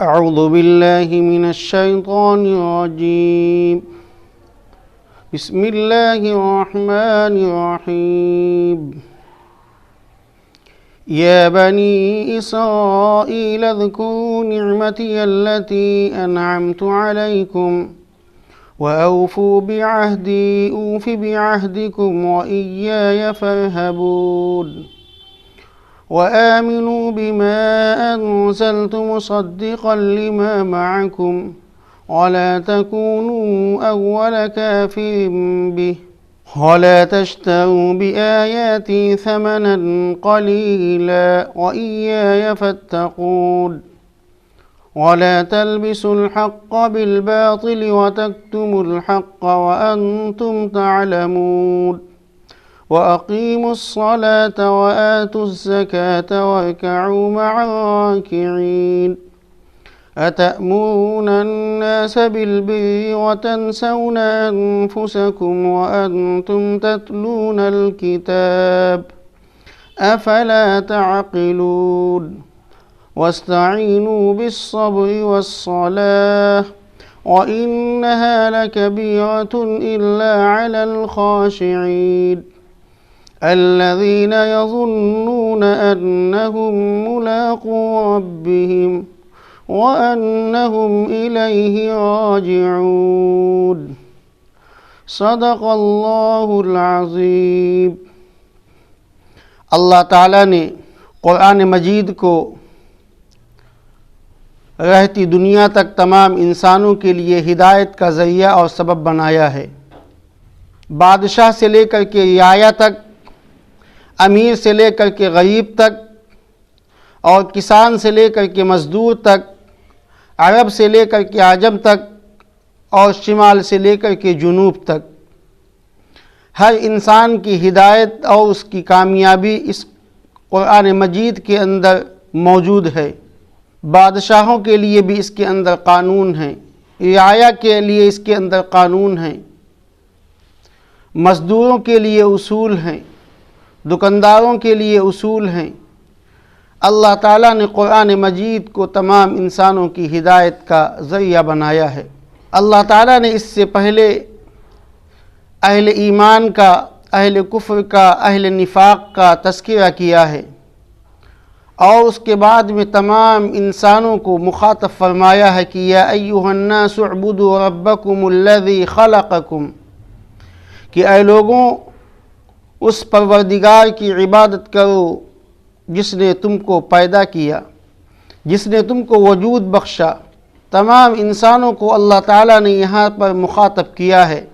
اعوذ باللہ من الشیطان الرجیم بسم اللہ الرحمن الرحیم یا بنی اسرائیل اذکروا نعمتی التي انعمت علیکم وأوفوا بعهدي أوف بعهدكم وإياي فارهبون وآمنوا بما أنزلت مصدقا لما معكم ولا تكونوا أول كافر به ولا تشتروا بآياتي ثمنا قليلا وإياي فاتقون ولا تلبسوا الحق بالباطل وتكتموا الحق وأنتم تعلمون وأقيموا الصلاة وآتوا الزكاة واركعوا مع الراكعين أتأمرون الناس بالبر وتنسون أنفسكم وأنتم تتلون الكتاب أفلا تعقلون واستعينوا بالصبر والصلاة وإنها لكبيرة إلا على الخاشعين الذين يظنون أنهم ملاقو ربهم وأنهم إليه راجعون صدق اللہ العظیم۔ اللہ تعالیٰ نے قرآن مجید کو رہتی دنیا تک تمام انسانوں کے لیے ہدایت کا ذریعہ اور سبب بنایا ہے۔ بادشاہ سے لے کر کے رعایا تک، امیر سے لے کر کے غریب تک، اور کسان سے لے کر کے مزدور تک، عرب سے لے کر کے عجم تک، اور شمال سے لے کر کے جنوب تک، ہر انسان کی ہدایت اور اس کی کامیابی اس قرآن مجید کے اندر موجود ہے۔ بادشاہوں کے لیے بھی اس کے اندر قانون ہیں، رعایا کے لیے اس کے اندر قانون ہیں، مزدوروں کے لیے اصول ہیں، دکانداروں کے لیے اصول ہیں۔ اللہ تعالیٰ نے قرآن مجید کو تمام انسانوں کی ہدایت کا ذریعہ بنایا ہے۔ اللہ تعالیٰ نے اس سے پہلے اہل ایمان کا، اہل کفر کا، اہل نفاق کا تذکرہ کیا ہے، اور اس کے بعد میں تمام انسانوں کو مخاطب فرمایا ہے کہ یا ایھا الناس اعبدوا ربکم الذی خلقکم، کہ اے لوگوں اس پروردگار کی عبادت کرو جس نے تم کو پیدا کیا، جس نے تم کو وجود بخشا۔ تمام انسانوں کو اللہ تعالیٰ نے یہاں پر مخاطب کیا ہے۔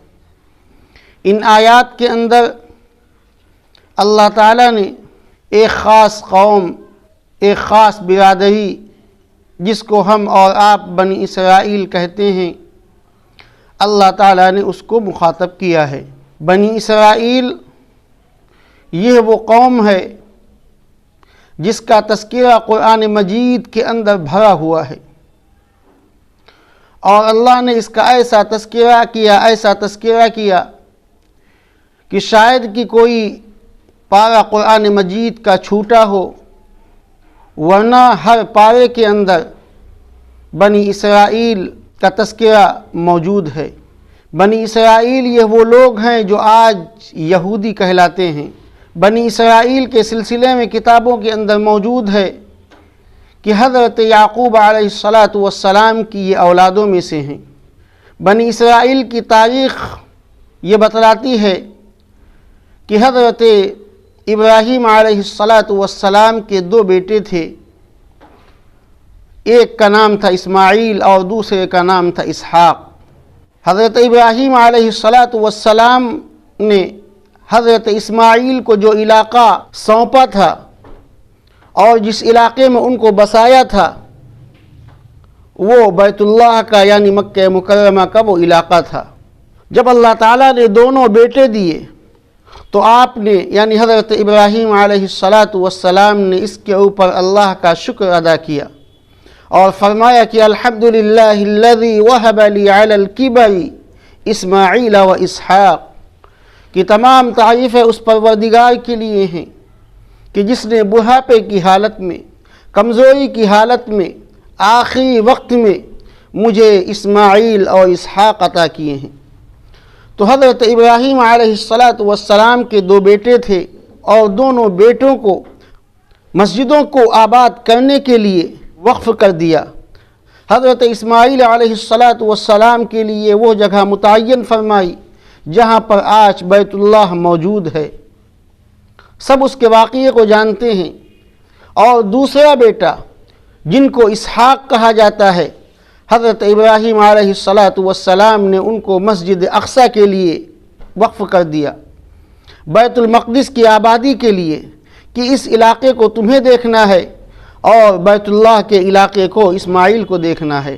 ان آیات کے اندر اللہ تعالیٰ نے ایک خاص قوم، ایک خاص برادری جس کو ہم اور آپ بنی اسرائیل کہتے ہیں، اللہ تعالیٰ نے اس کو مخاطب کیا ہے۔ بنی اسرائیل یہ وہ قوم ہے جس کا تذکرہ قرآن مجید کے اندر بھرا ہوا ہے، اور اللہ نے اس کا ایسا تذکرہ کیا کہ شاید کہ کوئی پارہ قرآن مجید کا چھوٹا ہو، ورنہ ہر پارے کے اندر بنی اسرائیل کا تذکرہ موجود ہے۔ بنی اسرائیل یہ وہ لوگ ہیں جو آج یہودی کہلاتے ہیں۔ بنی اسرائیل کے سلسلے میں کتابوں کے اندر موجود ہے کہ حضرت یعقوب علیہ السلام کی یہ اولادوں میں سے ہیں۔ بنی اسرائیل کی تاریخ یہ بتلاتی ہے کہ حضرت ابراہیم علیہ السلام کے دو بیٹے تھے، ایک کا نام تھا اسماعیل اور دوسرے کا نام تھا اسحاق۔ حضرت ابراہیم علیہ السلام نے حضرت اسماعیل کو جو علاقہ سونپا تھا اور جس علاقے میں ان کو بسایا تھا، وہ بیت اللہ کا یعنی مکہ مکرمہ کا وہ علاقہ تھا۔ جب اللہ تعالیٰ نے دونوں بیٹے دیے تو آپ نے یعنی حضرت ابراہیم علیہ السلام نے اس کے اوپر اللہ کا شکر ادا کیا اور فرمایا کہ الحمدللہ الذی وہب لی علی الکبر اسماعیل و اسحاق، کہ تمام تعریفیں اس پروردگار کے لیے ہیں کہ جس نے بڑھاپے کی حالت میں، کمزوری کی حالت میں آخری وقت میں مجھے اسماعیل اور اسحاق عطا کیے ہیں۔ تو حضرت ابراہیم علیہ السلام کے 2 بیٹے تھے اور دونوں بیٹوں کو مسجدوں کو آباد کرنے کے لیے وقف کر دیا۔ حضرت اسماعیل علیہ السلام کے لیے وہ جگہ متعین فرمائی جہاں پر آج بیت اللہ موجود ہے، سب اس کے واقعے کو جانتے ہیں۔ اور دوسرا بیٹا جن کو اسحاق کہا جاتا ہے، حضرت ابراہیم علیہ السلام نے ان کو مسجد اقصی کے لیے وقف کر دیا، بیت المقدس کی آبادی کے لیے، کہ اس علاقے کو تمہیں دیکھنا ہے اور بیت اللہ کے علاقے کو اسماعیل کو دیکھنا ہے۔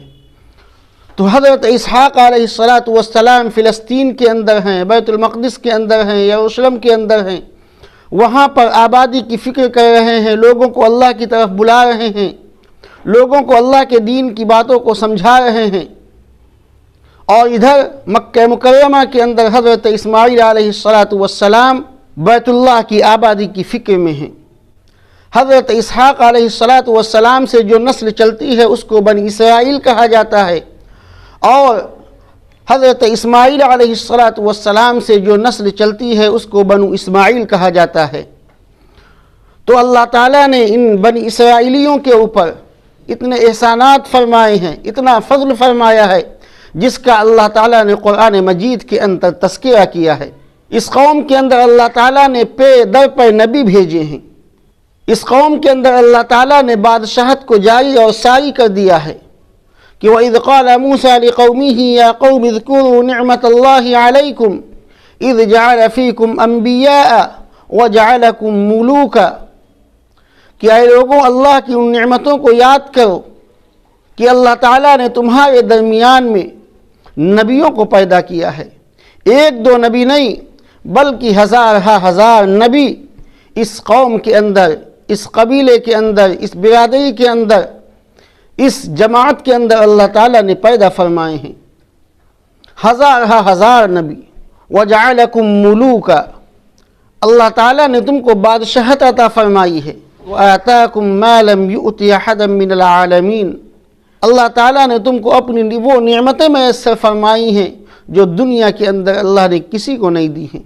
تو حضرت اسحاق علیہ السلام فلسطین کے اندر ہیں، بیت المقدس کے اندر ہیں، یروشلم کے اندر ہیں، وہاں پر آبادی کی فکر کر رہے ہیں، لوگوں کو اللہ کی طرف بلا رہے ہیں، لوگوں کو اللہ کے دین کی باتوں کو سمجھا رہے ہیں۔ اور ادھر مکہ مکرمہ کے اندر حضرت اسماعیل علیہ السلام بیت اللہ کی آبادی کی فکر میں ہیں۔ حضرت اسحاق علیہ السلام سے جو نسل چلتی ہے اس کو بنی اسرائیل کہا جاتا ہے، اور حضرت اسماعیل علیہ السلام سے جو نسل چلتی ہے اس کو بنو اسماعیل کہا جاتا ہے۔ تو اللہ تعالیٰ نے ان بنی اسرائیلیوں کے اوپر اتنے احسانات فرمائے ہیں، اتنا فضل فرمایا ہے، جس کا اللہ تعالیٰ نے قرآن مجید کے اندر تذکرہ کیا ہے۔ اس قوم کے اندر اللہ تعالیٰ نے پے در پہ نبی بھیجے ہیں، اس قوم کے اندر اللہ تعالیٰ نے بادشاہت کو جاری اور ساری کر دیا ہے کہ وَإِذْ قَالَ مُوسَىٰ لِقَوْمِهِ يَا قَوْمِ اذْكُرُوا نِعْمَةَ اللَّهِ عَلَيْكُمْ إِذْ جَعَلَ فِيكُمْ أَنْبِيَاءَ وَجَعَلَكُمْ مُلُوكًا، کہ اے لوگوں اللہ کی ان نعمتوں کو یاد کرو کہ اللہ تعالیٰ نے تمہارے درمیان میں نبیوں کو پیدا کیا ہے، 1-2 نبی نہیں بلکہ ہزار نبی اس قوم کے اندر، اس قبیلے کے اندر، اس برادری کے اندر، اس جماعت کے اندر اللہ تعالیٰ نے پیدا فرمائے ہیں، ہزار نبی۔ وَجَعَلَكُمْ مُلُوكًا، اللہ تعالیٰ نے تم کو بادشاہت عطا فرمائی ہے۔ وَآتَاكُمْ مَا لَمْ يُؤْتِ أَحَدًا مِّنَ الْعَالَمِينَ، اللہ تعالیٰ نے تم کو اپنی وہ نعمتیں میسر فرمائی ہیں جو دنیا کے اندر اللہ نے کسی کو نہیں دی ہیں۔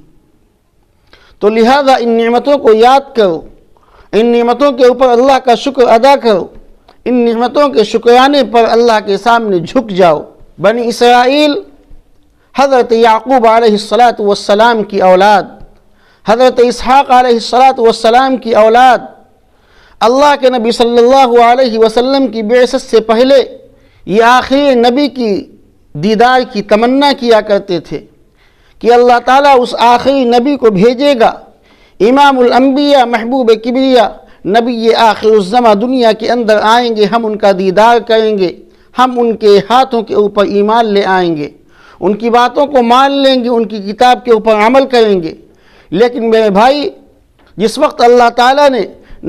تو لہذا ان نعمتوں کو یاد کرو، ان نعمتوں کے اوپر اللہ کا شکر ادا کرو، ان نعمتوں کے شکرانے پر اللہ کے سامنے جھک جاؤ۔ بنی اسرائیل حضرت یعقوب علیہ السلام کی اولاد، حضرت اسحاق علیہ السلام کی اولاد، اللہ کے نبی صلی اللہ علیہ وسلم کی بعثت سے پہلے یہ آخری نبی کی دیدار کی تمنا کیا کرتے تھے کہ اللہ تعالیٰ اس آخری نبی کو بھیجے گا، امام الانبیاء، محبوب کبریا، نبی آخر الزماں دنیا کے اندر آئیں گے، ہم ان کا دیدار کریں گے، ہم ان کے ہاتھوں کے اوپر ایمان لے آئیں گے، ان کی باتوں کو مان لیں گے، ان کی کتاب کے اوپر عمل کریں گے۔ لیکن میرے بھائی، جس وقت اللہ تعالیٰ نے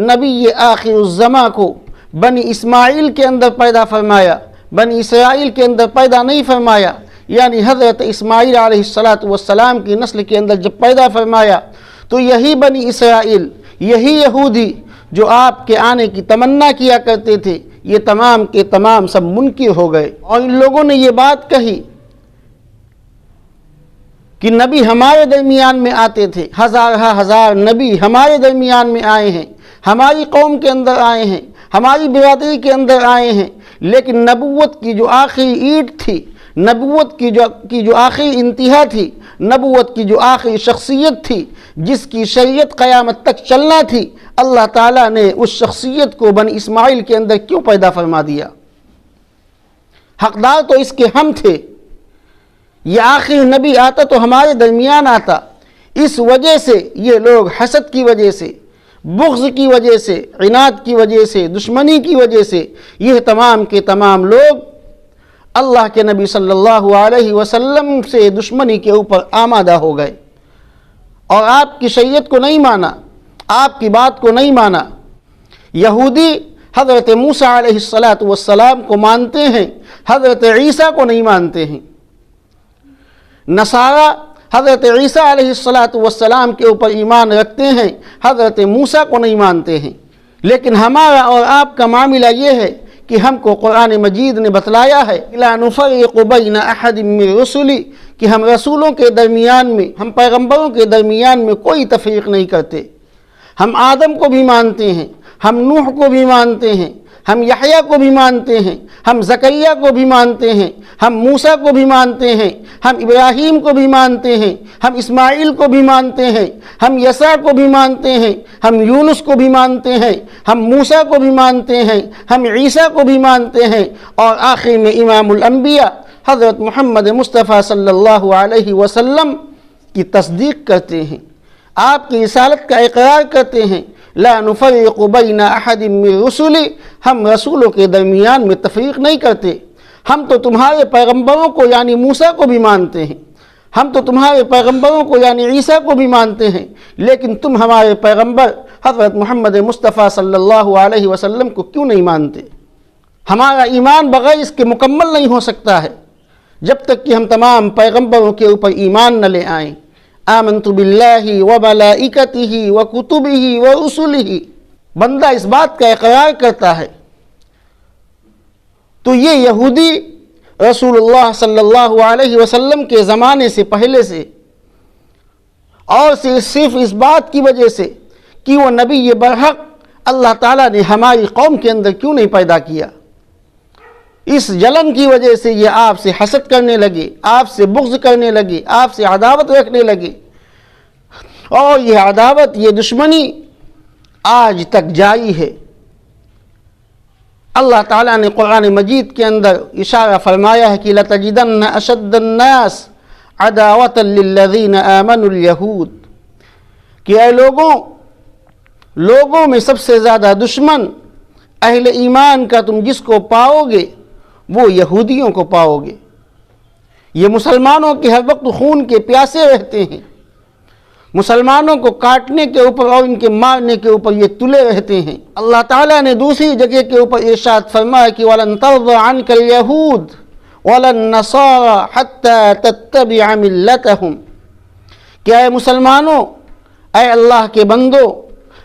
نبی آخر الزماں کو بنی اسماعیل کے اندر پیدا فرمایا، بنی اسرائیل کے اندر پیدا نہیں فرمایا، یعنی حضرت اسماعیل علیہ السلام کی نسل کے اندر جب پیدا فرمایا تو یہی بنی اسرائیل، یہی یہودی جو آپ کے آنے کی تمنا کیا کرتے تھے، یہ تمام کے تمام سب منکر ہو گئے۔ اور ان لوگوں نے یہ بات کہی کہ نبی ہمارے درمیان میں آتے تھے، ہزار نبی ہمارے درمیان میں آئے ہیں، ہماری قوم کے اندر آئے ہیں، ہماری برادری کے اندر آئے ہیں، لیکن نبوت کی جو آخری اینٹ تھی، نبوت کی جو آخری انتہا تھی، نبوت کی جو آخری شخصیت تھی، جس کی شریعت قیامت تک چلنا تھی، اللہ تعالیٰ نے اس شخصیت کو بنی اسماعیل کے اندر کیوں پیدا فرما دیا؟ حقدار تو اس کے ہم تھے، یہ آخری نبی آتا تو ہمارے درمیان آتا۔ اس وجہ سے یہ لوگ حسد کی وجہ سے، بغض کی وجہ سے، عناد کی وجہ سے، دشمنی کی وجہ سے، یہ تمام کے تمام لوگ اللہ کے نبی صلی اللہ علیہ وسلم سے دشمنی کے اوپر آمادہ ہو گئے اور آپ کی شریعت کو نہیں مانا، آپ کی بات کو نہیں مانا۔ یہودی حضرت موسیٰ علیہ السلام کو مانتے ہیں، حضرت عیسیٰ کو نہیں مانتے ہیں۔ نصارہ حضرت عیسیٰ علیہ السلام کے اوپر ایمان رکھتے ہیں، حضرت موسیٰ کو نہیں مانتے ہیں۔ لیکن ہمارا اور آپ کا معاملہ یہ ہے کہ ہم کو قرآن مجید نے بتلایا ہے لا نفرق بین احد من رسلی، کہ ہم رسولوں کے درمیان میں، ہم پیغمبروں کے درمیان میں کوئی تفریق نہیں کرتے۔ ہم آدم کو بھی مانتے ہیں، ہم نوح کو بھی مانتے ہیں، ہم یحییٰ کو بھی مانتے ہیں، ہم زکریا کو بھی مانتے ہیں، ہم موسیٰ کو بھی مانتے ہیں، ہم ابراہیم کو بھی مانتے ہیں، ہم اسماعیل کو بھی مانتے ہیں، ہم یسع کو بھی مانتے ہیں، ہم یونس کو بھی مانتے ہیں، ہم موسیٰ کو بھی مانتے ہیں، ہم عیسیٰ کو بھی مانتے ہیں، اور آخر میں امام الانبیاء حضرت محمد مصطفیٰ صلی اللہ علیہ وسلم کی تصدیق کرتے ہیں، آپ کی رسالت کا اقرار کرتے ہیں۔ لا نفرق بین احد من رسلی، ہم رسولوں کے درمیان میں تفریق نہیں کرتے۔ ہم تو تمہارے پیغمبروں کو یعنی موسیٰ کو بھی مانتے ہیں، ہم تو تمہارے پیغمبروں کو یعنی عیسیٰ کو بھی مانتے ہیں، لیکن تم ہمارے پیغمبر حضرت محمد مصطفیٰ صلی اللہ علیہ وسلم کو کیوں نہیں مانتے؟ ہمارا ایمان بغیر اس کے مکمل نہیں ہو سکتا ہے جب تک کہ ہم تمام پیغمبروں کے اوپر ایمان نہ لے آئیں۔ آمنت باللہ وملائکتہ وکتبہ ورسلہ، بندہ اس بات کا اقرار کرتا ہے تو یہ یہودی رسول اللہ صلی اللہ علیہ وسلم کے زمانے سے پہلے سے، اور صرف اس بات کی وجہ سے کہ وہ نبی برحق اللہ تعالیٰ نے ہماری قوم کے اندر کیوں نہیں پیدا کیا، اس جلن کی وجہ سے یہ آپ سے حسد کرنے لگے، آپ سے بغض کرنے لگے، آپ سے عداوت رکھنے لگے، اور یہ عداوت، یہ دشمنی آج تک جاری ہے۔ اللہ تعالیٰ نے قرآن مجید کے اندر اشارہ فرمایا ہے کہ لَتَجِدَنَّ أَشَدَّ النَّاسِ عَدَاوَةً لِلَّذِينَ آمَنُوا الْيَهُودِ، کہ اے لوگوں میں سب سے زیادہ دشمن اہل ایمان کا تم جس کو پاؤ گے وہ یہودیوں کو پاؤ گے۔ یہ مسلمانوں کے ہر وقت خون کے پیاسے رہتے ہیں، مسلمانوں کو کاٹنے کے اوپر اور ان کے مارنے کے اوپر یہ تلے رہتے ہیں۔ اللہ تعالیٰ نے دوسری جگہ کے اوپر ارشاد فرمایا کہ وَلَن تَرْضَ عَنْكَ الْيَهُودُ وَلَا النَّصَارَى حَتَّى تَتَّبِعَ مِلَّتَهُمْ، کہ اے مسلمانوں، اے اللہ کے بندو،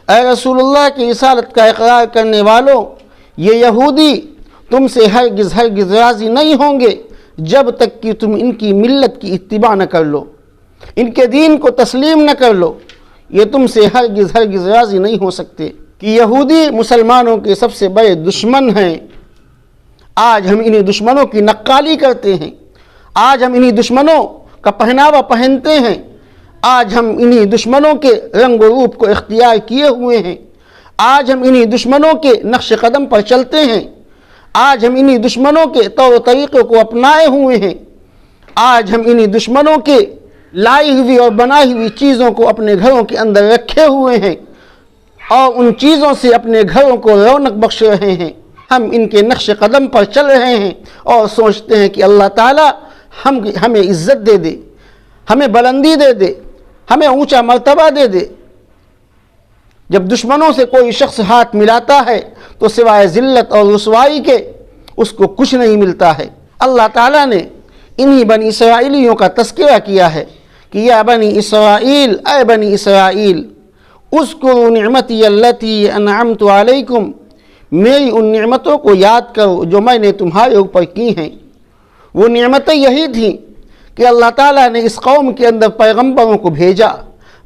اے رسول اللہ کی رسالت کا اقرار کرنے والوں، یہ یہودی تم سے ہرگز راضی نہیں ہوں گے جب تک کہ تم ان کی ملت کی اتباع نہ کر لو، ان کے دین کو تسلیم نہ کر لو، یہ تم سے ہرگز راضی نہیں ہو سکتے۔ کہ یہودی مسلمانوں کے سب سے بڑے دشمن ہیں۔ آج ہم انہی دشمنوں کی نقالی کرتے ہیں، آج ہم انہی دشمنوں کا پہناوا پہنتے ہیں، آج ہم انہی دشمنوں کے رنگ و روپ کو اختیار کیے ہوئے ہیں، آج ہم انہی دشمنوں کے نقش قدم پر چلتے ہیں، آج ہم انہی دشمنوں کے طور و طریقوں کو اپنائے ہوئے ہیں، آج ہم انہی دشمنوں کے لائی ہوئی اور بنائی ہوئی چیزوں کو اپنے گھروں کے اندر رکھے ہوئے ہیں اور ان چیزوں سے اپنے گھروں کو رونق بخش رہے ہیں۔ ہم ان کے نقش قدم پر چل رہے ہیں اور سوچتے ہیں کہ اللہ تعالیٰ ہمیں عزت دے دے، ہمیں بلندی دے دے، ہمیں اونچا مرتبہ دے دے۔ جب دشمنوں سے کوئی شخص ہاتھ ملاتا ہے تو سوائے ذلت اور رسوائی کے اس کو کچھ نہیں ملتا ہے۔ اللہ تعالیٰ نے انہی بنی اسرائیلیوں کا تذکرہ کیا ہے کہ یا بنی اسرائیل، اے بنی اسرائیل، اذکروا نعمتی التی انعمت علیکم، میری ان نعمتوں کو یاد کرو جو میں نے تمہارے اوپر کی ہیں۔ وہ نعمتیں یہی تھیں کہ اللہ تعالیٰ نے اس قوم کے اندر پیغمبروں کو بھیجا،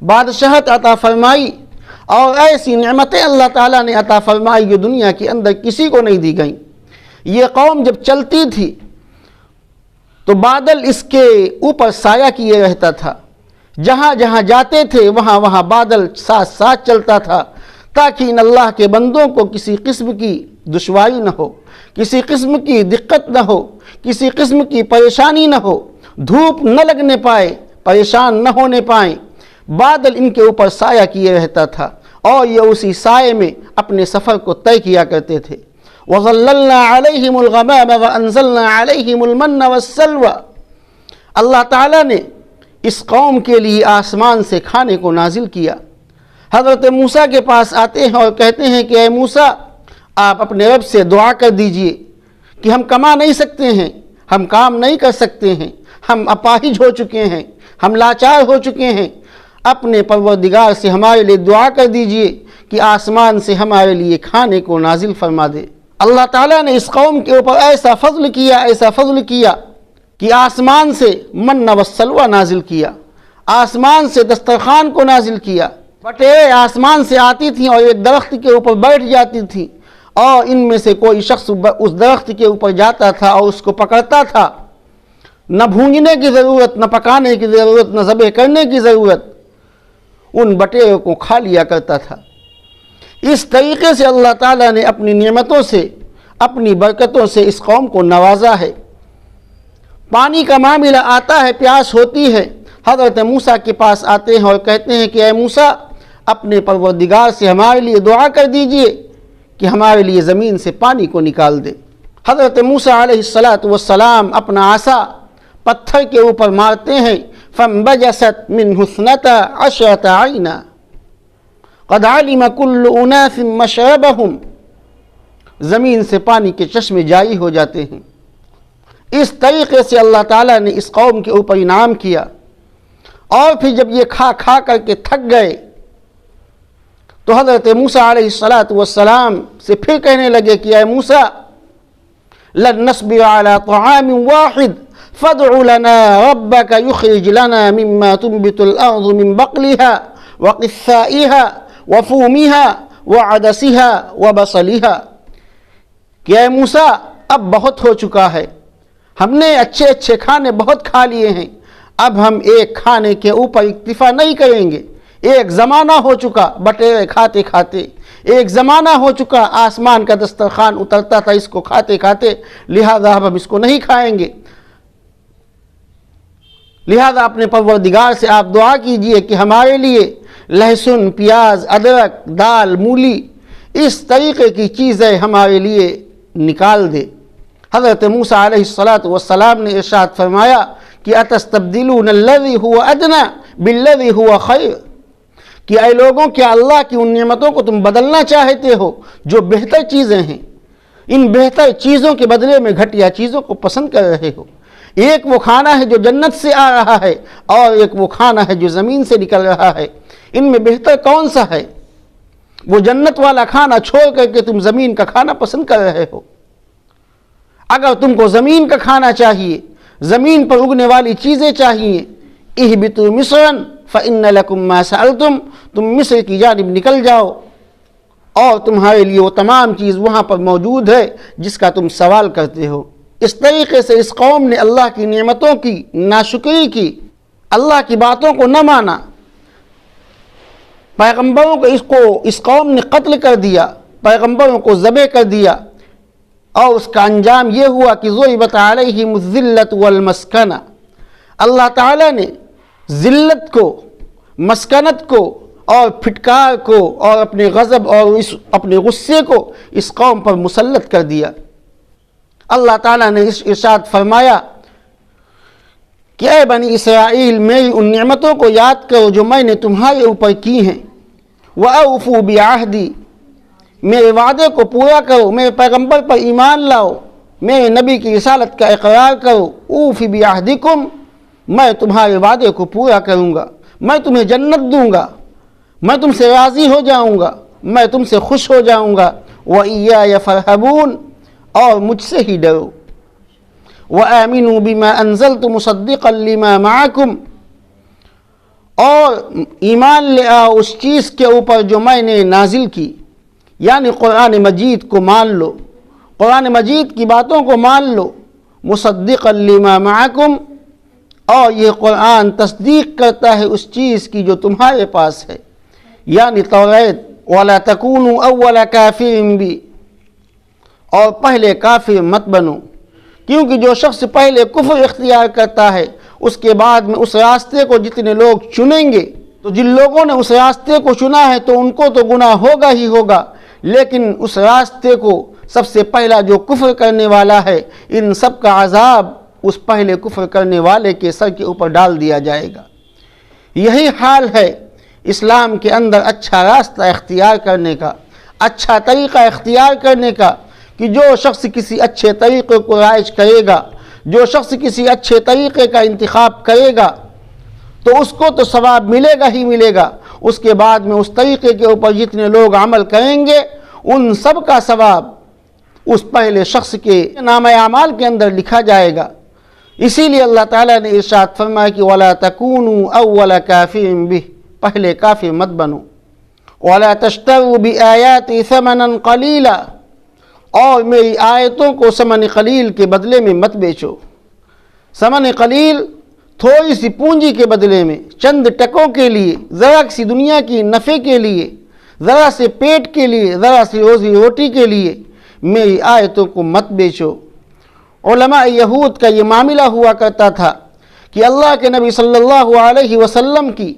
بادشاہت عطا فرمائی، اور ایسی نعمتیں اللہ تعالیٰ نے عطا فرمائی جو دنیا کے اندر کسی کو نہیں دی گئیں۔ یہ قوم جب چلتی تھی تو بادل اس کے اوپر سایہ کیے رہتا تھا، جہاں جہاں جاتے تھے وہاں وہاں بادل ساتھ ساتھ چلتا تھا، تاکہ ان اللہ کے بندوں کو کسی قسم کی دشواری نہ ہو، کسی قسم کی دقت نہ ہو، کسی قسم کی پریشانی نہ ہو، دھوپ نہ لگنے پائے، پریشان نہ ہونے پائیں۔ بادل ان کے اوپر سایہ کیے رہتا تھا اور یہ اسی سائے میں اپنے سفر کو طے کیا کرتے تھے۔ وَظَلَّلْنَا عَلَيْهِمُ الْغَمَامَ وَأَنزَلْنَا عَلَيْهِمُ الْمَنَّ وَالسَّلْوَىٰ، اللہ تعالیٰ نے اس قوم کے لیے آسمان سے کھانے کو نازل کیا۔ حضرت موسیٰ کے پاس آتے ہیں اور کہتے ہیں کہ اے موسیٰ، آپ اپنے رب سے دعا کر دیجئے کہ ہم کما نہیں سکتے ہیں، ہم کام نہیں کر سکتے ہیں، ہم اپاہج ہو چکے ہیں، ہم لاچار ہو چکے ہیں، اپنے پروردگار سے ہمارے لیے دعا کر دیجئے کہ آسمان سے ہمارے لیے کھانے کو نازل فرما دے۔ اللہ تعالیٰ نے اس قوم کے اوپر ایسا فضل کیا کہ آسمان سے من و سلوہ نازل کیا، آسمان سے دسترخوان کو نازل کیا، بٹیریں آسمان سے آتی تھیں اور ایک درخت کے اوپر بیٹھ جاتی تھیں، اور ان میں سے کوئی شخص اس درخت کے اوپر جاتا تھا اور اس کو پکڑتا تھا، نہ بھونجنے کی ضرورت، نہ پکانے کی ضرورت، نہ ذبح کرنے کی ضرورت، ان بٹیروں کو کھا لیا کرتا تھا۔ اس طریقے سے اللہ تعالیٰ نے اپنی نعمتوں سے، اپنی برکتوں سے اس قوم کو نوازا ہے۔ پانی کا معاملہ آتا ہے، پیاس ہوتی ہے، حضرت موسیٰ کے پاس آتے ہیں اور کہتے ہیں کہ اے موسیٰ، اپنے پروردگار سے ہمارے لیے دعا کر دیجئے کہ ہمارے لیے زمین سے پانی کو نکال دے۔ حضرت موسیٰ علیہ السلام اپنا عصا پتھر کے اوپر مارتے ہیں، فَانْبَجَسَتْ مِنْهُ اثْنَتَا عَشْرَةَ عَيْنًا قَدْ عَلِمَ كُلُّ أُنَاسٍ مَشْرَبَهُمْ، زمین سے پانی کے چشمے جاری ہو جاتے ہیں۔ اس طریقے سے اللہ تعالیٰ نے اس قوم کے اوپر انعام کیا، اور پھر جب یہ کھا کھا کر کے تھک گئے تو حضرت موسیٰ علیہ السلام سے پھر کہنے لگے کہ اے موسیٰ، لَن نَصْبِرَ عَلَى طَعَامٍ وَاحِدٍ فَادْعُ لَنَا رَبَّكَ يُخْرِجْ لَنَا مِمَّا تُنْبِتُ الْأَرْضُ مِنْ بَقْلِهَا وَقِثَّائِهَا وَفُومِهَا وَعَدَسِهَا وَبَصَلِهَا کہ اے موسیٰ، اب بہت ہو چکا ہے، ہم نے اچھے اچھے کھانے بہت کھا لیے ہیں، اب ہم ایک کھانے کے اوپر اکتفا نہیں کریں گے۔ ایک زمانہ ہو چکا بٹیرے کھاتے کھاتے، ایک زمانہ ہو چکا آسمان کا دسترخوان اترتا تھا اس کو کھاتے کھاتے، لہذا اب ہم اس کو نہیں کھائیں گے۔ لہذا اپنے پروردگار سے آپ دعا کیجئے کہ ہمارے لیے لہسن، پیاز، ادرک، دال، مولی، اس طریقے کی چیزیں ہمارے لیے نکال دے۔ حضرت موسیٰ علیہ السلام نے ارشاد فرمایا کہ اتستبدلون الذی هو ادنی بالذی هو خیر، کہ اے لوگوں، کیا اللہ کی ان نعمتوں کو تم بدلنا چاہتے ہو جو بہتر چیزیں ہیں؟ ان بہتر چیزوں کے بدلے میں گھٹیا چیزوں کو پسند کر رہے ہو۔ ایک وہ کھانا ہے جو جنت سے آ رہا ہے، اور ایک وہ کھانا ہے جو زمین سے نکل رہا ہے، ان میں بہتر کون سا ہے؟ وہ جنت والا کھانا چھوڑ کر کے تم زمین کا کھانا پسند کر رہے ہو۔ اگر تم کو زمین کا کھانا چاہیے، زمین پر اگنے والی چیزیں چاہیے، اہبطوا مصرا فإن لکم ما سألتم، تم مصر کی جانب نکل جاؤ اور تمہارے لیے وہ تمام چیز وہاں پر موجود ہے جس کا تم سوال کرتے ہو۔ اس طریقے سے اس قوم نے اللہ کی نعمتوں کی ناشکری کی، اللہ کی باتوں کو نہ مانا، پیغمبروں کو اس قوم نے قتل کر دیا، پیغمبروں کو ذبح کر دیا، اور اس کا انجام یہ ہوا کہ ضربت علیہم الذلۃ والمسکنہ، اللہ تعالیٰ نے ذلت کو، مسکنت کو اور پھٹکار کو اور اپنے غضب اور اپنے غصے کو اس قوم پر مسلط کر دیا۔ اللہ تعالیٰ نے ارشاد فرمایا کہ اے بنی اسرائیل، میری ان نعمتوں کو یاد کرو جو میں نے تمہارے اوپر کی ہیں، وَأَوْفُوا بِعَهْدِي، میرے وعدے کو پورا کرو، میرے پیغمبر پر ایمان لاؤ، میرے نبی کی رسالت کا اقرار کرو۔ اوفی بعہدکم، میں تمہارے وعدے کو پورا کروں گا، میں تمہیں جنت دوں گا، میں تم سے راضی ہو جاؤں گا، میں تم سے خوش ہو جاؤں گا۔ وَإِيَّايَ فَارْهَبُونَ، اور مجھ سے ہی ڈرو۔ وَآمِنُوا بِمَا أَنزَلْتُ مُصَدِّقًا لِمَا مَعَكُمْ، اور ایمان لے آؤ اس چیز کے اوپر جو میں نے نازل کی، یعنی قرآن مجید کو مان لو، قرآن مجید کی باتوں کو مان لو۔ مصدقا لما معکم، اور یہ قرآن تصدیق کرتا ہے اس چیز کی جو تمہارے پاس ہے، یعنی توریت۔ وَلَا تَكُونُوا أَوَّلَ كَافِرٍ بِهِ، اور پہلے کافر مت بنو، کیونکہ جو شخص پہلے کفر اختیار کرتا ہے اس کے بعد میں اس راستے کو جتنے لوگ چنیں گے، تو جن لوگوں نے اس راستے کو چنا ہے تو ان کو تو گناہ ہوگا ہی ہوگا، لیکن اس راستے کو سب سے پہلا جو کفر کرنے والا ہے، ان سب کا عذاب اس پہلے کفر کرنے والے کے سر کے اوپر ڈال دیا جائے گا۔ یہی حال ہے اسلام کے اندر اچھا راستہ اختیار کرنے کا، اچھا طریقہ اختیار کرنے کا، کہ جو شخص کسی اچھے طریقے کو رائج کرے گا، جو شخص کسی اچھے طریقے کا انتخاب کرے گا تو اس کو تو ثواب ملے گا ہی ملے گا، اس کے بعد میں اس طریقے کے اوپر جتنے لوگ عمل کریں گے ان سب کا ثواب اس پہلے شخص کے نامہ اعمال کے اندر لکھا جائے گا۔ اسی لیے اللہ تعالیٰ نے ارشاد فرمایا کہ وَلَا تَكُونُوا أَوَّلَ كَافِرٍ بِهِ، پہلے کافر مت بنو۔ وَلَا تَشْتَرُوا بِآيَاتِي ثَمَنًا قَلِيلًا، اور میری آیتوں کو ثمن قلیل کے بدلے میں مت بیچو۔ ثمن قلیل تھوڑی سی پونجی کے بدلے میں، چند ٹکوں کے لیے، ذرا سی دنیا کی نفع کے لیے، ذرا سے پیٹ کے لیے، ذرا سی روزی روٹی کے لیے میری آیتوں کو مت بیچو۔ علماء یہود کا یہ معاملہ ہوا کرتا تھا کہ اللہ کے نبی صلی اللہ علیہ وسلم کی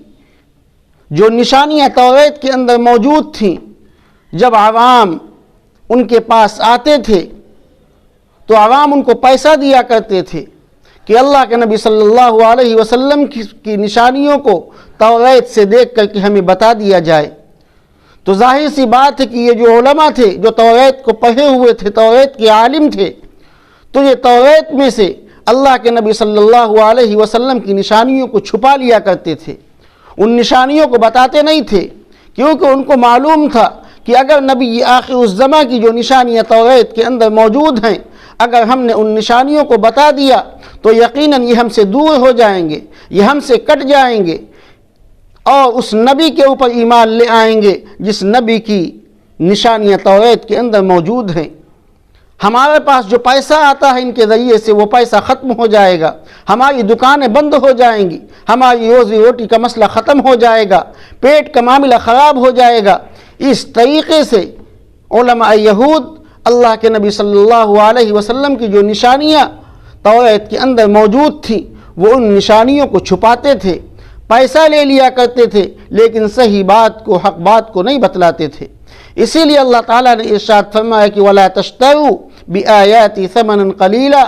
جو نشانیاں توریت کے اندر موجود تھیں، جب عوام ان کے پاس آتے تھے تو عوام ان کو پیسہ دیا کرتے تھے کہ اللہ کے نبی صلی اللہ علیہ وسلم کی نشانیوں کو توریت سے دیکھ کر کے ہمیں بتا دیا جائے۔ تو ظاہر سی بات ہے کہ یہ جو علماء تھے، جو توریت کو پڑھے ہوئے تھے، توریت کے عالم تھے، تو یہ توریت میں سے اللہ کے نبی صلی اللہ علیہ وسلم کی نشانیوں کو چھپا لیا کرتے تھے، ان نشانیوں کو بتاتے نہیں تھے، کیونکہ ان کو معلوم تھا کہ اگر نبی آخر الزماں کی جو نشانیاں توریت کے اندر موجود ہیں، اگر ہم نے ان نشانیوں کو بتا دیا تو یقیناً یہ ہم سے دور ہو جائیں گے، یہ ہم سے کٹ جائیں گے، اور اس نبی کے اوپر ایمان لے آئیں گے جس نبی کی نشانیاں توریت کے اندر موجود ہیں۔ ہمارے پاس جو پیسہ آتا ہے ان کے ذریعے سے وہ پیسہ ختم ہو جائے گا، ہماری دکانیں بند ہو جائیں گی، ہماری روزی روٹی کا مسئلہ ختم ہو جائے گا، پیٹ کا معاملہ خراب ہو جائے گا۔ اس طریقے سے علماء یہود اللہ کے نبی صلی اللہ علیہ وسلم کی جو نشانیاں توریت کے اندر موجود تھیں وہ ان نشانیوں کو چھپاتے تھے، پیسہ لے لیا کرتے تھے، لیکن صحیح بات کو، حق بات کو نہیں بتلاتے تھے۔ اسی لیے اللہ تعالیٰ نے ارشاد فرمایا کہ وَلَا تَشْتَرُوا بِآيَاتِ ثَمَنًا قَلِيلًا،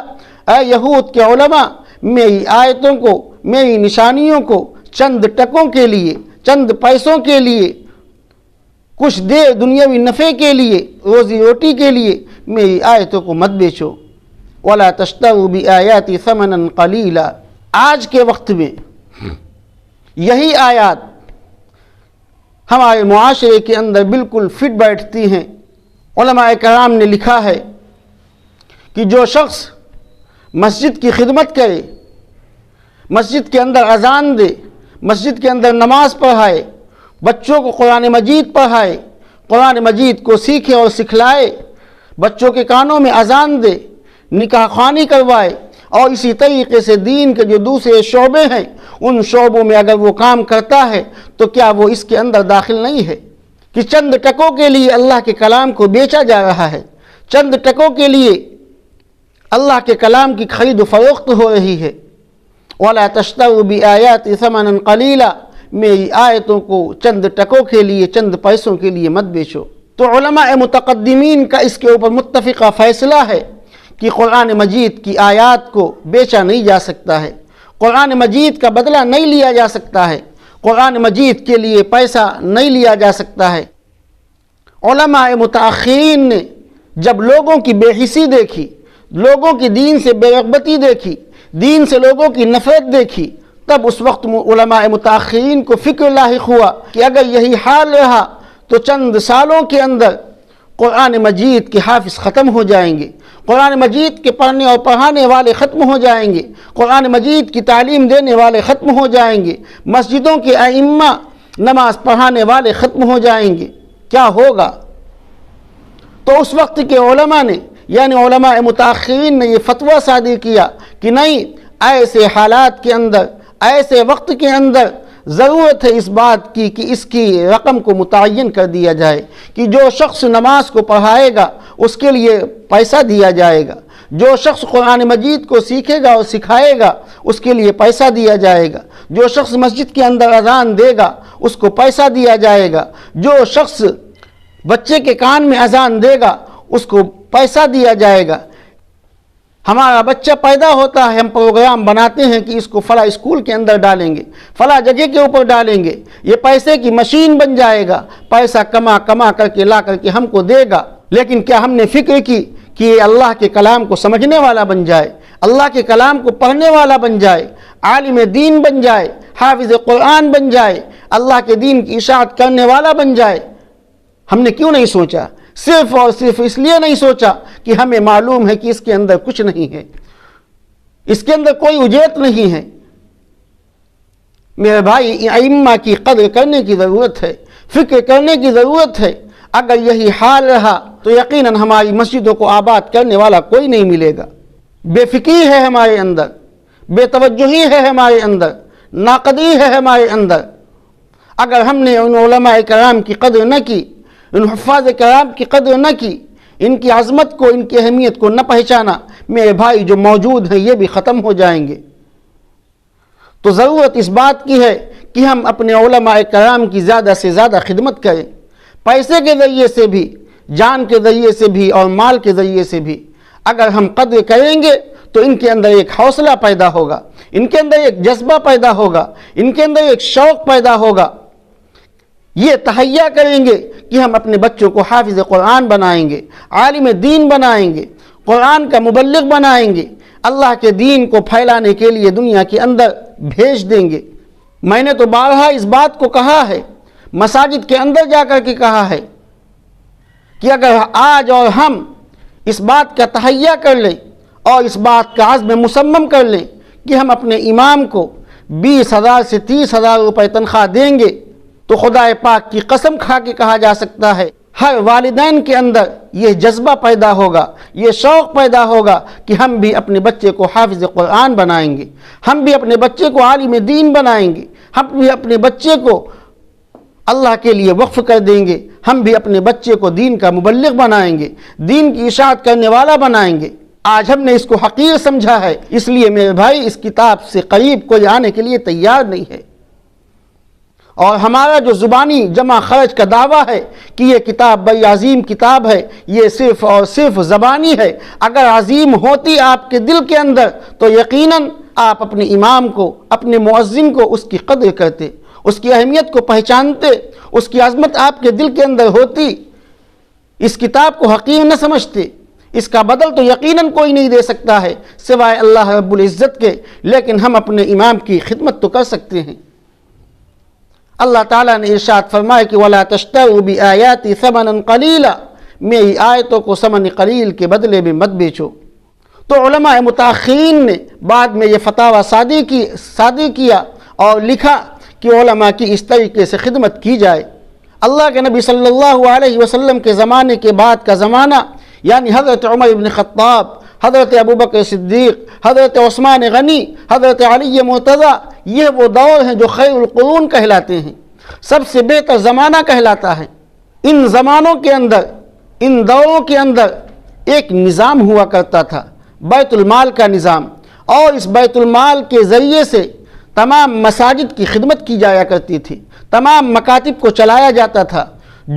اے یہود کے علماء، میری آیتوں کو، میری نشانیوں کو چند ٹکوں کے لیے، چند پیسوں کے لیے، کچھ دیر دنیاوی نفع کے لیے، روزی روٹی کے لیے میری آیتوں کو مت بیچو۔ وَلَا تَشْتَرُوا بِآيَاتِ ثَمَنًا قَلِيلًا۔ آج کے وقت میں یہی آیات ہمارے معاشرے کے اندر بالکل فٹ بیٹھتی ہیں۔ علماء کرام نے لکھا ہے کہ جو شخص مسجد کی خدمت کرے، مسجد کے اندر اذان دے، مسجد کے اندر نماز پڑھائے، بچوں کو قرآن مجید پڑھائے، قرآن مجید کو سیکھے اور سکھلائے، بچوں کے کانوں میں اذان دے، نکاح خوانی کروائے، اور اسی طریقے سے دین کے جو دوسرے شعبے ہیں ان شعبوں میں اگر وہ کام کرتا ہے تو کیا وہ اس کے اندر داخل نہیں ہے کہ چند ٹکوں کے لیے اللہ کے کلام کو بیچا جا رہا ہے، چند ٹکوں کے لیے اللہ کے کلام کی خرید و فروخت ہو رہی ہے۔ وَلَا تَشْتَرُوا بِآيَاتِ ثَمَنًا قَلِيلًا، میری آیتوں کو چند ٹکوں کے لیے، چند پیسوں کے لیے مت بیچو۔ تو علماء متقدمین کا اس کے اوپر متفقہ فیصلہ ہے کہ قرآن مجید کی آیات کو بیچا نہیں جا سکتا ہے، قرآن مجید کا بدلہ نہیں لیا جا سکتا ہے، قرآن مجید کے لیے پیسہ نہیں لیا جا سکتا ہے۔ علماء متاخرین نے جب لوگوں کی بے حسی دیکھی، لوگوں کی دین سے بے رغبتی دیکھی، دین سے لوگوں کی نفرت دیکھی، تب اس وقت علماء متاخرین کو فکر لاحق ہوا کہ اگر یہی حال رہا تو چند سالوں کے اندر قرآن مجید کے حافظ ختم ہو جائیں گے، قرآن مجید کے پڑھنے اور پڑھانے والے ختم ہو جائیں گے، قرآن مجید کی تعلیم دینے والے ختم ہو جائیں گے، مسجدوں کے ائمہ نماز پڑھانے والے ختم ہو جائیں گے، کیا ہوگا؟ تو اس وقت کے علماء نے، یعنی علماء متاخرین نے یہ فتویٰ صادر کیا کہ نہیں، ایسے حالات کے اندر، ایسے وقت کے اندر ضرورت ہے اس بات کی کہ اس کی رقم کو متعین کر دیا جائے کہ جو شخص نماز کو پڑھائے گا اس کے لیے پیسہ دیا جائے گا، جو شخص قرآن مجید کو سیکھے گا اور سکھائے گا اس کے لیے پیسہ دیا جائے گا، جو شخص مسجد کے اندر اذان دے گا اس کو پیسہ دیا جائے گا، جو شخص بچے کے کان میں اذان دے گا اس کو پیسہ دیا جائے گا۔ ہمارا بچہ پیدا ہوتا ہے، ہم پروگرام بناتے ہیں کہ اس کو فلاں اسکول کے اندر ڈالیں گے، فلاں جگہ کے اوپر ڈالیں گے، یہ پیسے کی مشین بن جائے گا، پیسہ کما کر کے لا کر کے ہم کو دے گا۔ لیکن کیا ہم نے فکر کی کہ یہ اللہ کے کلام کو سمجھنے والا بن جائے، اللہ کے کلام کو پڑھنے والا بن جائے، عالم دین بن جائے، حافظ قرآن بن جائے، اللہ کے دین کی اشاعت کرنے والا بن جائے؟ ہم نے کیوں نہیں سوچا؟ صرف اور صرف اس لیے نہیں سوچا کہ ہمیں معلوم ہے کہ اس کے اندر کچھ نہیں ہے، اس کے اندر کوئی اجیت نہیں ہے۔ میرے بھائی، ائمہ کی قدر کرنے کی ضرورت ہے، فکر کرنے کی ضرورت ہے۔ اگر یہی حال رہا تو یقیناً ہماری مسجدوں کو آباد کرنے والا کوئی نہیں ملے گا۔ بے فکری ہے ہمارے اندر، بے توجہی ہے ہمارے اندر، ناقدری ہے ہمارے اندر۔ اگر ہم نے ان علماء کرام کی قدر نہ کی، ان حفاظ کرام کی قدر نہ کی، ان کی عظمت کو، ان کی اہمیت کو نہ پہچانا، میرے بھائی جو موجود ہیں یہ بھی ختم ہو جائیں گے۔ تو ضرورت اس بات کی ہے کہ ہم اپنے علماء کرام کی زیادہ سے زیادہ خدمت کریں، پیسے کے ذریعے سے بھی، جان کے ذریعے سے بھی اور مال کے ذریعے سے بھی۔ اگر ہم قدر کریں گے تو ان کے اندر ایک حوصلہ پیدا ہوگا، ان کے اندر ایک جذبہ پیدا ہوگا، ان کے اندر ایک شوق پیدا ہوگا۔ یہ تہیا کریں گے کہ ہم اپنے بچوں کو حافظ قرآن بنائیں گے، عالم دین بنائیں گے، قرآن کا مبلغ بنائیں گے، اللہ کے دین کو پھیلانے کے لیے دنیا کے اندر بھیج دیں گے۔ میں نے تو بارہا اس بات کو کہا ہے، مساجد کے اندر جا کر کے کہا ہے کہ اگر آج اور ہم اس بات کا تہیا کر لیں اور اس بات کا عزم مصمم کر لیں کہ ہم اپنے امام کو 20,000 سے 30,000 روپے تنخواہ دیں گے، تو خدا پاک کی قسم کھا کے کہا جا سکتا ہے ہر والدین کے اندر یہ جذبہ پیدا ہوگا، یہ شوق پیدا ہوگا کہ ہم بھی اپنے بچے کو حافظ قرآن بنائیں گے، ہم بھی اپنے بچے کو عالم دین بنائیں گے، ہم بھی اپنے بچے کو اللہ کے لیے وقف کر دیں گے، ہم بھی اپنے بچے کو دین کا مبلغ بنائیں گے، دین کی اشاعت کرنے والا بنائیں گے۔ آج ہم نے اس کو حقیر سمجھا ہے، اس لیے میرے بھائی اس کتاب سے قریب کوئی آنے کے لیے تیار نہیں ہے۔ اور ہمارا جو زبانی جمع خرچ کا دعویٰ ہے کہ یہ کتاب بڑی عظیم کتاب ہے، یہ صرف اور صرف زبانی ہے۔ اگر عظیم ہوتی آپ کے دل کے اندر تو یقیناً آپ اپنے امام کو، اپنے مؤذن کو اس کی قدر کرتے، اس کی اہمیت کو پہچانتے، اس کی عظمت آپ کے دل کے اندر ہوتی، اس کتاب کو حقیر نہ سمجھتے۔ اس کا بدل تو یقیناً کوئی نہیں دے سکتا ہے سوائے اللہ رب العزت کے، لیکن ہم اپنے امام کی خدمت تو کر سکتے ہیں۔ اللہ تعالیٰ نے ارشاد فرمایا کہ وَلَا تَشْتَرُوا بِآيَاتِي ثَمَنًا قَلِيلًا، میری آیتوں کو ثمن قلیل کے بدلے میں مت بیچو۔ تو علماء متاخرین نے بعد میں یہ فتاویٰ صادر کیا اور لکھا کہ علماء کی اس طریقے سے خدمت کی جائے۔ اللہ کے نبی صلی اللہ علیہ وسلم کے زمانے کے بعد کا زمانہ، یعنی حضرت عمر بن خطاب، حضرت ابوبکر صدیق، حضرت عثمان غنی، حضرت علی مرتضیٰ، یہ وہ دور ہیں جو خیر القرون کہلاتے ہیں، سب سے بہتر زمانہ کہلاتا ہے۔ ان زمانوں کے اندر، ان دوروں کے اندر ایک نظام ہوا کرتا تھا، بیت المال کا نظام، اور اس بیت المال کے ذریعے سے تمام مساجد کی خدمت کی جایا کرتی تھی، تمام مکاتب کو چلایا جاتا تھا۔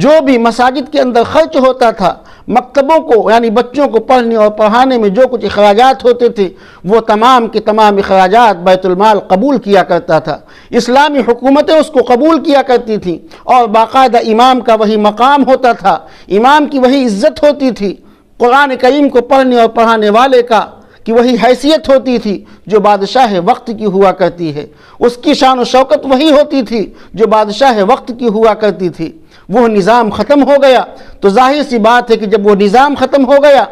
جو بھی مساجد کے اندر خرچ ہوتا تھا، مکتبوں کو یعنی بچوں کو پڑھنے اور پڑھانے میں جو کچھ اخراجات ہوتے تھے، وہ تمام کے تمام اخراجات بیت المال قبول کیا کرتا تھا۔ اسلامی حکومتیں اس کو قبول کیا کرتی تھیں، اور باقاعدہ امام کا وہی مقام ہوتا تھا، امام کی وہی عزت ہوتی تھی، قرآن کریم کو پڑھنے اور پڑھانے والے کا کہ وہی حیثیت ہوتی تھی جو بادشاہ وقت کی ہوا کرتی ہے، اس کی شان و شوکت وہی ہوتی تھی جو بادشاہ وقت کی ہوا کرتی تھی۔ وہ نظام ختم ہو گیا تو ظاہر سی بات ہے کہ جب وہ نظام ختم ہو گیا،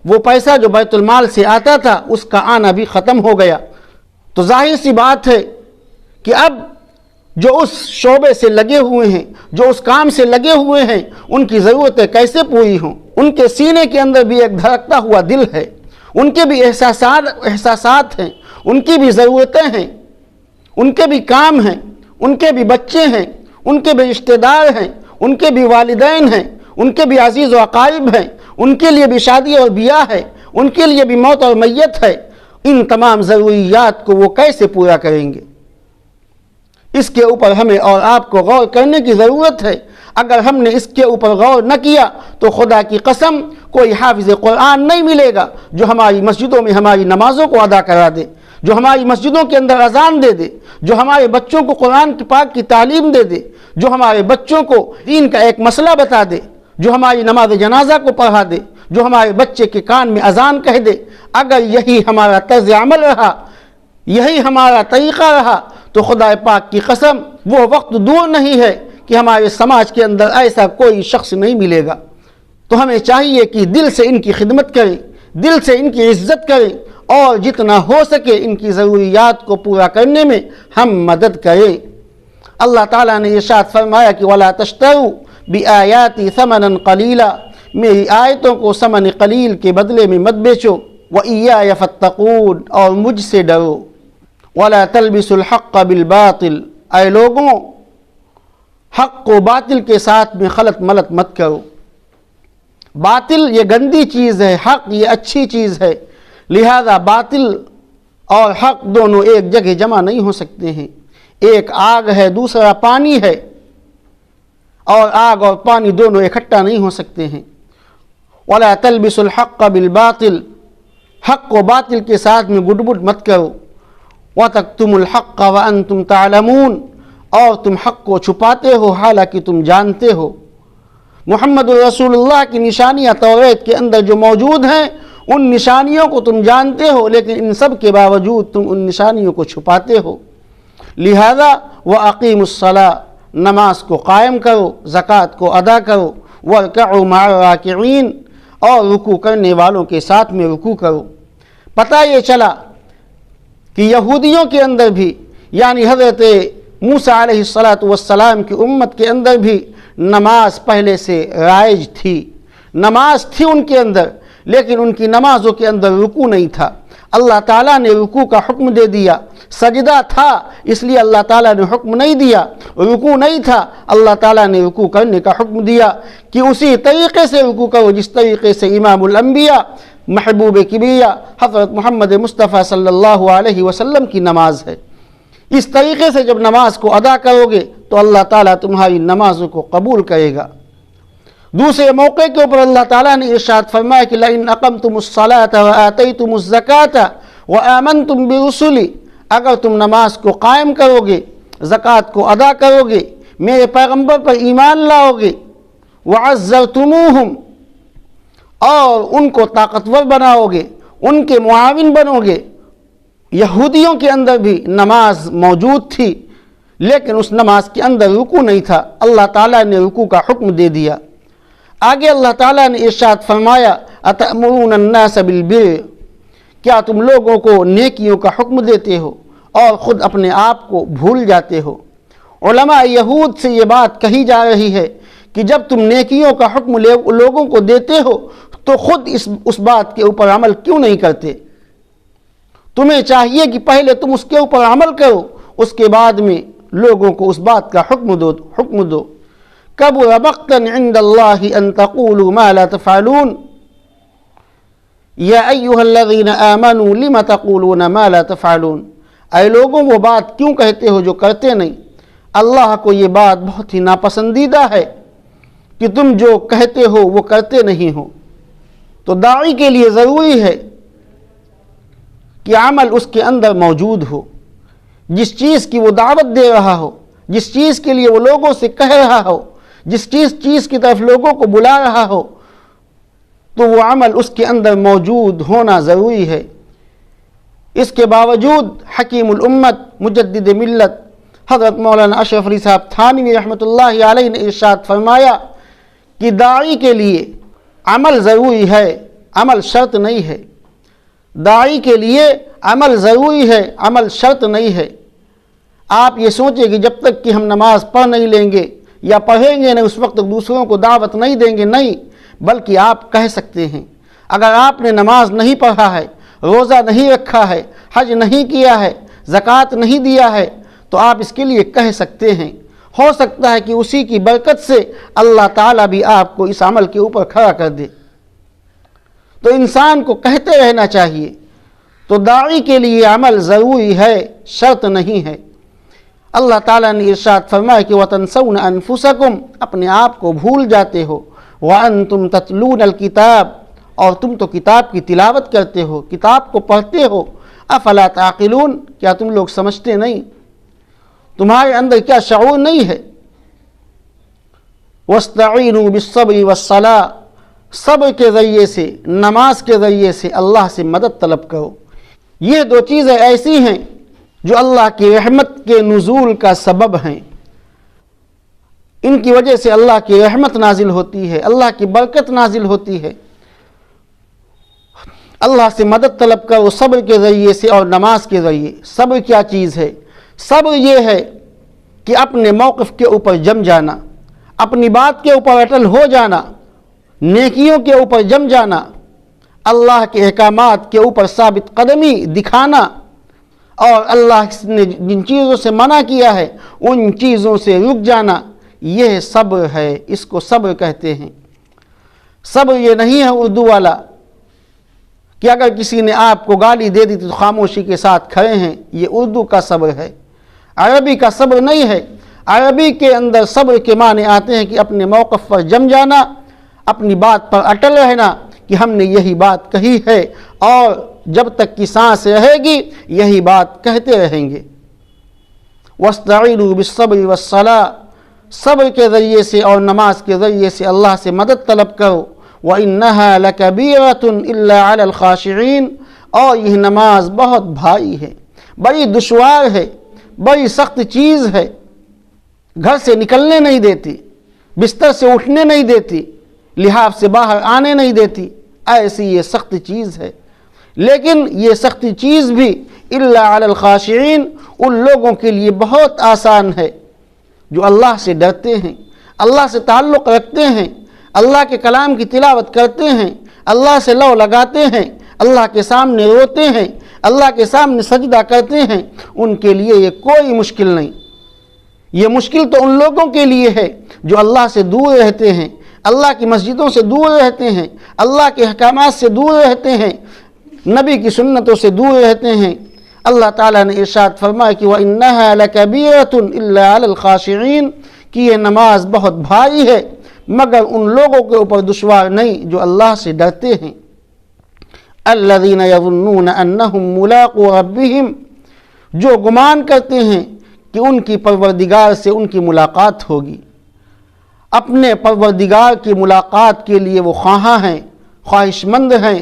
وہ پیسہ جو بیت المال سے آتا تھا اس کا آنا بھی ختم ہو گیا۔ تو ظاہر سی بات ہے کہ اب جو اس شعبے سے لگے ہوئے ہیں، جو اس کام سے لگے ہوئے ہیں، ان کی ضرورتیں کیسے پوری ہوں؟ ان کے سینے کے اندر بھی ایک دھڑکتا ہوا دل ہے، ان کے بھی احساسات ہیں، ان کی بھی ضرورتیں ہیں، ان کے بھی کام ہیں، ان کے بھی بچے ہیں، ان کے بھی رشتہ دار ہیں، ان کے بھی والدین ہیں، ان کے بھی عزیز و اقارب ہیں، ان کے لیے بھی شادی اور بیاہ ہے، ان کے لیے بھی موت اور میت ہے۔ ان تمام ضروریات کو وہ کیسے پورا کریں گے؟ اس کے اوپر ہمیں اور آپ کو غور کرنے کی ضرورت ہے۔ اگر ہم نے اس کے اوپر غور نہ کیا تو خدا کی قسم کوئی حافظ قرآن نہیں ملے گا جو ہماری مسجدوں میں ہماری نمازوں کو ادا کرا دے، جو ہماری مسجدوں کے اندر اذان دے دے، جو ہمارے بچوں کو قرآن پاک کی تعلیم دے دے، جو ہمارے بچوں کو دین کا ایک مسئلہ بتا دے، جو ہماری نماز جنازہ کو پڑھا دے، جو ہمارے بچے کے کان میں اذان کہہ دے۔ اگر یہی ہمارا طرز عمل رہا، یہی ہمارا طریقہ رہا، تو خدا پاک کی قسم وہ وقت دور نہیں ہے کہ ہمارے سماج کے اندر ایسا کوئی شخص نہیں ملے گا۔ تو ہمیں چاہیے کہ دل سے ان کی خدمت کریں، دل سے ان کی عزت کریں، اور جتنا ہو سکے ان کی ضروریات کو پورا کرنے میں ہم مدد کریں۔ اللہ تعالیٰ نے ارشاد فرمایا کہ وَلَا تَشْتَرُوا بِآيَاتِي ثَمَنًا قَلِيلًا، میری آیتوں کو ثمن قلیل کے بدلے میں مت بیچو، وَإِيَّايَ فَاتَّقُونِ، اور مجھ سے ڈرو۔ وَلَا تَلْبِسُوا الْحَقَّ بِالْبَاطِلِ، اے لوگوں حق کو باطل کے ساتھ میں خلط ملط مت کرو۔ باطل یہ گندی چیز ہے، حق یہ اچھی چیز ہے، لہذا باطل اور حق دونوں ایک جگہ جمع نہیں ہو سکتے ہیں۔ ایک آگ ہے، دوسرا پانی ہے، اور آگ اور پانی دونوں اکٹھا نہیں ہو سکتے ہیں۔ وَلَا تَلْبِسُوا الْحَقَّ بِالْبَاطِلِ، حق کو باطل کے ساتھ میں گڈ مت کرو۔ وَتَكْتُمُوا الْحَقَّ وَأَنْتُمْ تَعْلَمُونَ، اور تم حق کو چھپاتے ہو حالانکہ تم جانتے ہو۔ محمد رسول اللہ کی نشانیاں توریت کے اندر جو موجود ہیں ان نشانیوں کو تم جانتے ہو، لیکن ان سب کے باوجود تم ان نشانیوں کو چھپاتے ہو۔ لہذا وَأَقِيمُوا الصَّلَاةَ، نماز کو قائم کرو، زکوٰۃ کو ادا کرو، وَارْكَعُوا مَعَ الرَّاكِعِينَ، اور رکوع کرنے والوں کے ساتھ میں رکوع کرو۔ پتہ یہ چلا کہ یہودیوں کے اندر بھی، یعنی حضرت موسیٰ علیہ السلام کی امت کے اندر بھی نماز پہلے سے رائج تھی، نماز تھی ان کے اندر، لیکن ان کی نمازوں کے اندر رکوع نہیں تھا۔ اللہ تعالیٰ نے رکوع کا حکم دے دیا، سجدہ تھا اس لیے اللہ تعالیٰ نے حکم نہیں دیا، رکوع نہیں تھا اللہ تعالیٰ نے رکوع کرنے کا حکم دیا کہ اسی طریقے سے رکوع کرو جس طریقے سے امام الانبیاء محبوب کبریہ حضرت محمد مصطفیٰ صلی اللہ علیہ وسلم کی نماز ہے۔ اس طریقے سے جب نماز کو ادا کرو گے تو اللہ تعالیٰ تمہاری نمازوں کو قبول کرے گا۔ دوسرے موقع کے اوپر اللہ تعالیٰ نے ارشاد فرمایا کہ لَإِنْ أَقَمْتُمُ الصَّلَاةَ وَآتَيْتُمُ الزَّكَاةَ وَآمَنْتُمْ بِرُسُلِي، اگر تم نماز کو قائم کرو گے، زکوٰۃ کو ادا کرو گے، میرے پیغمبر پر ایمان لاؤ گے، وَعَزَّرْتُمُوهُمْ، اور ان کو طاقتور بناؤ گے، ان کے معاون بنو گے۔ یہودیوں کے اندر بھی نماز موجود تھی، لیکن اس نماز کے اندر رکوع نہیں تھا، اللہ تعالیٰ نے رکوع کا حکم دے دیا۔ آگے اللہ تعالیٰ نے ارشاد فرمایا أَتَأْمُرُونَ النَّاسَ بِالْبِرِّ، کیا تم لوگوں کو نیکیوں کا حکم دیتے ہو اور خود اپنے آپ کو بھول جاتے ہو۔ علماء یہود سے یہ بات کہی جا رہی ہے کہ جب تم نیکیوں کا حکم لوگوں کو دیتے ہو تو خود اس بات کے اوپر عمل کیوں نہیں کرتے؟ تمہیں چاہیے کہ پہلے تم اس کے اوپر عمل کرو، اس کے بعد میں لوگوں کو اس بات کا حکم دو۔ کبر مقتا عند اللہ ان تقولوا ما لا تفعلون یا ایھا الذین آمنوا لم تقولون ما لا تفعلون، اے لوگوں وہ بات کیوں کہتے ہو جو کرتے نہیں؟ اللہ کو یہ بات بہت ہی ناپسندیدہ ہے کہ تم جو کہتے ہو وہ کرتے نہیں ہو۔ تو داعی کے لیے ضروری ہے کہ عمل اس کے اندر موجود ہو، جس چیز کی وہ دعوت دے رہا ہو، جس چیز کے لیے وہ لوگوں سے کہہ رہا ہو، جس چیز کی طرف لوگوں کو بلا رہا ہو، تو وہ عمل اس کے اندر موجود ہونا ضروری ہے۔ اس کے باوجود حکیم الامت مجدد ملت حضرت مولانا اشرف علی صاحب تھانوی رحمۃ اللہ علیہ نے ارشاد فرمایا کہ داعی کے لیے عمل ضروری ہے، عمل شرط نہیں ہے۔ داعی کے لیے عمل ضروری ہے، عمل شرط نہیں ہے۔ آپ یہ سوچیں کہ جب تک کہ ہم نماز پڑھ نہیں لیں گے یا پڑھیں گے نہیں اس وقت تک دوسروں کو دعوت نہیں دیں گے، نہیں، بلکہ آپ کہہ سکتے ہیں۔ اگر آپ نے نماز نہیں پڑھا ہے، روزہ نہیں رکھا ہے، حج نہیں کیا ہے، زکوٰۃ نہیں دیا ہے، تو آپ اس کے لیے کہہ سکتے ہیں۔ ہو سکتا ہے کہ اسی کی برکت سے اللہ تعالیٰ بھی آپ کو اس عمل کے اوپر کھڑا کر دے۔ تو انسان کو کہتے رہنا چاہیے۔ تو داعی کے لیے عمل ضروری ہے، شرط نہیں ہے۔ اللہ تعالیٰ نے ارشاد فرمایا کہ وَتَنْسَوْنَ أَنفُسَكُمْ، اپنے آپ کو بھول جاتے ہو، وَأَنْتُمْ تَتْلُونَ الْكِتَابَ، اور تم تو کتاب کی تلاوت کرتے ہو، کتاب کو پڑھتے ہو۔ أَفَلَا تَعْقِلُونَ، کیا تم لوگ سمجھتے نہیں؟ تمہارے اندر کیا شعور نہیں ہے؟ وَاسْتَعِينُوا بِالصَّبْرِ وَالصَّلَاةِ، صبر کے ذریعے سے، نماز کے ذریعے سے اللہ سے مدد طلب کرو۔ یہ دو چیزیں ایسی ہیں جو اللہ کی رحمت کے نزول کا سبب ہیں۔ ان کی وجہ سے اللہ کی رحمت نازل ہوتی ہے، اللہ کی برکت نازل ہوتی ہے۔ اللہ سے مدد طلب کرو صبر کے ذریعے سے اور نماز کے ذریعے۔ صبر کیا چیز ہے؟ صبر یہ ہے کہ اپنے موقف کے اوپر جم جانا، اپنی بات کے اوپر اٹل ہو جانا، نیکیوں کے اوپر جم جانا، اللہ کے احکامات کے اوپر ثابت قدمی دکھانا، اور اللہ نے جن چیزوں سے منع کیا ہے ان چیزوں سے رک جانا، یہ صبر ہے، اس کو صبر کہتے ہیں۔ صبر یہ نہیں ہے اردو والا کہ اگر کسی نے آپ کو گالی دے دی تو خاموشی کے ساتھ کھڑے ہیں، یہ اردو کا صبر ہے، عربی کا صبر نہیں ہے۔ عربی کے اندر صبر کے معنی آتے ہیں کہ اپنے موقف پر جم جانا، اپنی بات پر اٹل رہنا کہ ہم نے یہی بات کہی ہے اور جب تک کی سانس رہے گی یہی بات کہتے رہیں گے۔ وَاسْتَعِينُوا بِالصَّبْرِ وَالصَّلَاةِ، صبر کے ذریعے سے اور نماز کے ذریعے سے اللہ سے مدد طلب کرو۔ وَإِنَّهَا لَكَبِيرَةٌ إِلَّا عَلَى الْخَاشِعِينَ، اور یہ نماز بہت بھاری ہے، بڑی دشوار ہے، بڑی سخت چیز ہے، گھر سے نکلنے نہیں دیتی، بستر سے اٹھنے نہیں دیتی، لحاف سے باہر آنے نہیں دیتی، ایسی یہ سخت چیز ہے۔ لیکن یہ سخت چیز بھی إِلَّا عَلَى الْخَاشِعِينَ، ان لوگوں کے لیے بہت آسان ہے جو اللہ سے ڈرتے ہیں، اللہ سے تعلق رکھتے ہیں، اللہ کے کلام کی تلاوت کرتے ہیں، اللہ سے لو لگاتے ہیں، اللہ کے سامنے روتے ہیں، اللہ کے سامنے سجدہ کرتے ہیں، ان کے لیے یہ کوئی مشکل نہیں۔ یہ مشکل تو ان لوگوں کے لیے ہے جو اللہ سے دور رہتے ہیں، اللہ کی مسجدوں سے دور رہتے ہیں، اللہ کے احکامات سے دور رہتے ہیں، نبی کی سنتوں سے دور رہتے ہیں۔ اللہ تعالیٰ نے ارشاد فرمایا کہ وَإِنَّهَا لَكَبِيرَةٌ إِلَّا عَلَى الْخَاشِعِينَ، کہ یہ نماز بہت بھاری ہے مگر ان لوگوں کے اوپر دشوار نہیں جو اللہ سے ڈرتے ہیں۔ الَّذِينَ يَظُنُّونَ أَنَّهُمْ مُلَاقُو رَبِّهِمْ، جو گمان کرتے ہیں کہ ان کی پروردگار سے ان کی ملاقات ہوگی، اپنے پروردگار کی ملاقات کے لیے وہ خواہاں ہیں، خواہش مند ہیں۔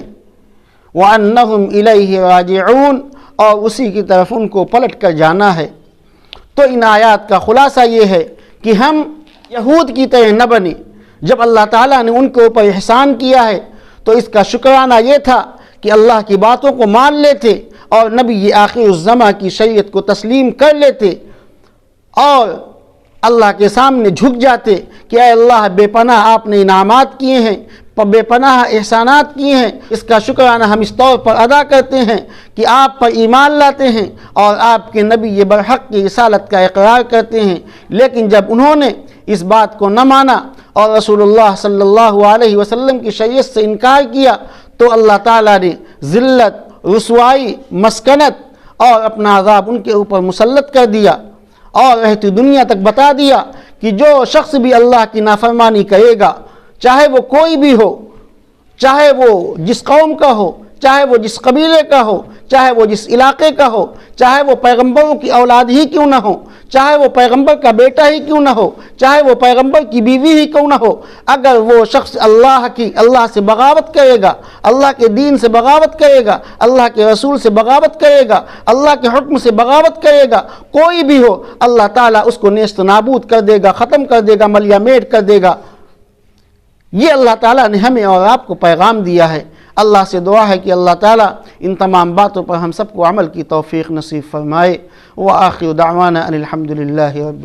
وَأَنَّهُمْ إِلَيْهِ رَاجِعُونَ، اور اسی کی طرف ان کو پلٹ کر جانا ہے۔ تو ان آیات کا خلاصہ یہ ہے کہ ہم یہود کی طرح نہ بنیں۔ جب اللہ تعالیٰ نے ان کے اوپر احسان کیا ہے تو اس کا شکرانہ یہ تھا کہ اللہ کی باتوں کو مان لیتے اور نبی آخر الزماں کی شریعت کو تسلیم کر لیتے اور اللہ کے سامنے جھک جاتے کہ اے اللہ بے پناہ آپ نے انعامات کیے ہیں، بے پناہ احسانات کیے ہیں، اس کا شکرانہ ہم اس طور پر ادا کرتے ہیں کہ آپ پر ایمان لاتے ہیں اور آپ کے نبی یہ برحق کی رسالت کا اقرار کرتے ہیں۔ لیکن جب انہوں نے اس بات کو نہ مانا اور رسول اللہ صلی اللہ علیہ وسلم کی شریعت سے انکار کیا تو اللہ تعالیٰ نے ذلت، رسوائی، مسکنت اور اپنا عذاب ان کے اوپر مسلط کر دیا اور رہتی دنیا تک بتا دیا کہ جو شخص بھی اللہ کی نافرمانی کرے گا، چاہے وہ کوئی بھی ہو، چاہے وہ جس قوم کا ہو، چاہے وہ جس قبیلے کا ہو، چاہے وہ جس علاقے کا ہو، چاہے وہ پیغمبروں کی اولاد ہی کیوں نہ ہو، چاہے وہ پیغمبر کا بیٹا ہی کیوں نہ ہو، چاہے وہ پیغمبر کی بیوی ہی کیوں نہ ہو، اگر وہ شخص اللہ سے بغاوت کرے گا، اللہ کے دین سے بغاوت کرے گا، اللہ کے رسول سے بغاوت کرے گا، اللہ کے حکم سے بغاوت کرے گا، کوئی بھی ہو، اللہ تعالیٰ اس کو نیست نابود کر دے گا، ختم کر دے گا، ملیا میٹ کر دے گا۔ یہ اللہ تعالیٰ نے ہمیں اور آپ کو پیغام دیا ہے۔ اللہ سے دعا ہے کہ اللہ تعالیٰ ان تمام باتوں پر ہم سب کو عمل کی توفیق نصیب فرمائے۔ وآخر دعوانا ان الحمد للہ رب